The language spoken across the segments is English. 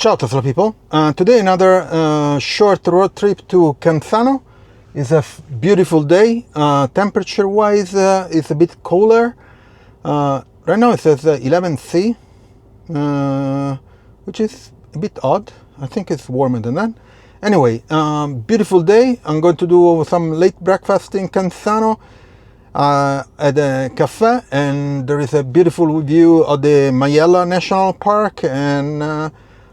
Ciao Tesla people, today another short road trip to Cansano. It's a beautiful day. Temperature wise it's a bit cooler. Right now it says 11°C, which is a bit odd. I think it's warmer than that. Anyway, beautiful day. I'm going to do some late breakfast in Cansano at a cafe, and there is a beautiful view of the Maiella National Park, and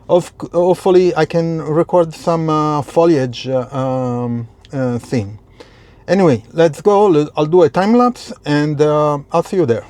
hopefully I can record some foliage scene. Anyway, let's go. I'll do a time lapse, and I'll see you there.